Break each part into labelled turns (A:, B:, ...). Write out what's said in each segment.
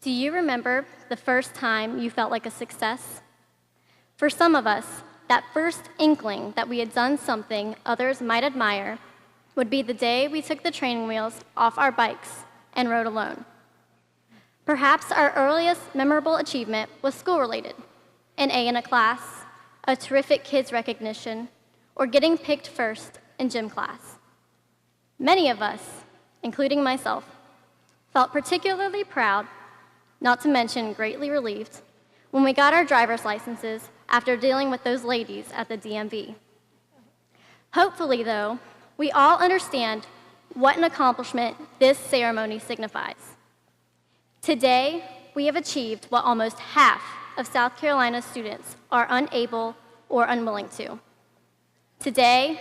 A: Do you remember the first time you felt like a success? For some of us, that first inkling that we had done something others might admire would be the day we took the training wheels off our bikes and rode alone. Perhaps our earliest memorable achievement was school-related, an A in a class, a terrific kids recognition, or getting picked first in gym class. Many of us, including myself, felt particularly proud, not to mention greatly relieved, when we got our driver's licenses after dealing with those ladies at the DMV. Hopefully, though, we all understand what an accomplishment this ceremony signifies. Today, we have achieved what almost half of South Carolina students are unable or unwilling to. Today,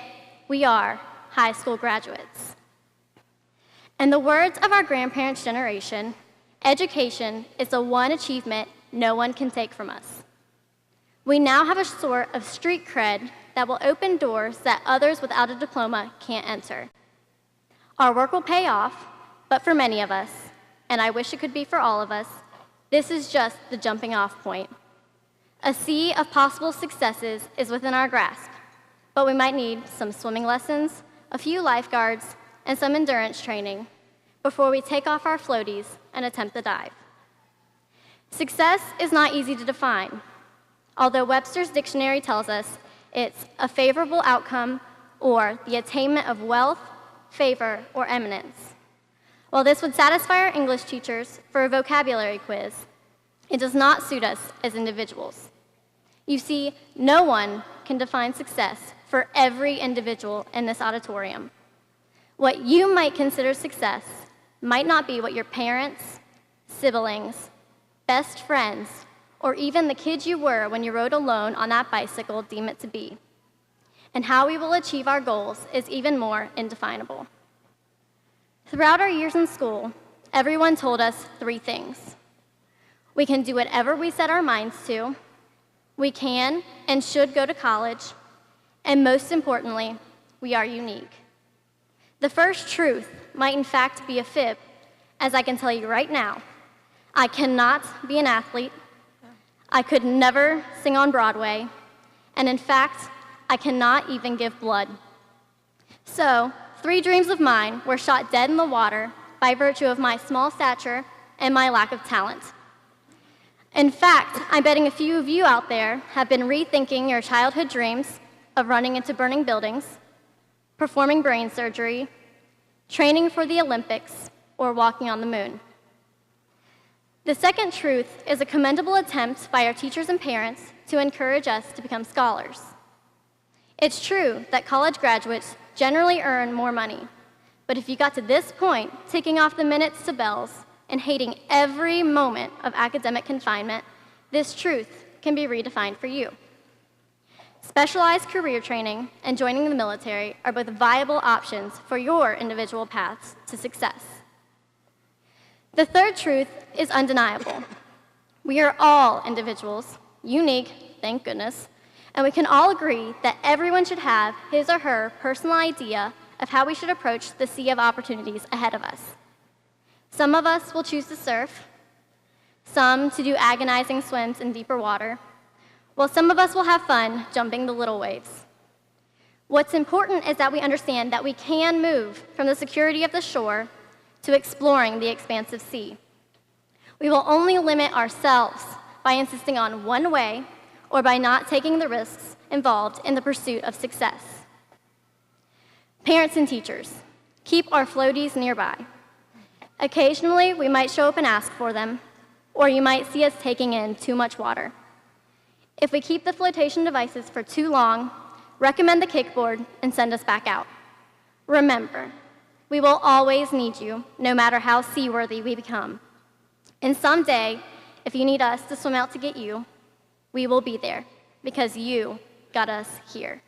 A: we are high school graduates. In the words of our grandparents' generation, education is the one achievement no one can take from us. We now have a sort of street cred that will open doors that others without a diploma can't enter. Our work will pay off, but for many of us, and I wish it could be for all of us, this is just the jumping off point. A sea of possible successes is within our grasp, but we might need some swimming lessons, a few lifeguards, and some endurance training before we take off our floaties and attempt the dive. Success is not easy to define, although Webster's dictionary tells us it's a favorable outcome or the attainment of wealth, favor, or eminence. While this would satisfy our English teachers for a vocabulary quiz, it does not suit us as individuals. You see, no one can define success for every individual in this auditorium. What you might consider success might not be what your parents, siblings, best friends, or even the kid you were when you rode alone on that bicycle deem it to be. And how we will achieve our goals is even more indefinable. Throughout our years in school, everyone told us three things. We can do whatever we set our minds to, we can and should go to college, and most importantly, we are unique. The first truth might in fact be a fib, as I can tell you right now, I cannot be an athlete, I could never sing on Broadway, and in fact, I cannot even give blood. So, 3 dreams of mine were shot dead in the water by virtue of my small stature and my lack of talent. In fact, I'm betting a few of you out there have been rethinking your childhood dreams of running into burning buildings, performing brain surgery, training for the Olympics, or walking on the moon. The second truth is a commendable attempt by our teachers and parents to encourage us to become scholars. It's true that college graduates generally earn more money, but if you got to this point, ticking off the minutes to bells and hating every moment of academic confinement, this truth can be redefined for you. Specialized career training and joining the military are both viable options for your individual paths to success. The third truth is undeniable. We are all individuals, unique, thank goodness, and we can all agree that everyone should have his or her personal idea of how we should approach the sea of opportunities ahead of us. Some of us will choose to surf, some to do agonizing swims in deeper water, while some of us will have fun jumping the little waves. What's important is that we understand that we can move from the security of the shore to exploring the expansive sea. We will only limit ourselves by insisting on one way or by not taking the risks involved in the pursuit of success. Parents and teachers, keep our floaties nearby. Occasionally, we might show up and ask for them, or you might see us taking in too much water. If we keep the flotation devices for too long, recommend the kickboard and send us back out. Remember, we will always need you, no matter how seaworthy we become. And someday, if you need us to swim out to get you, we will be there, because you got us here.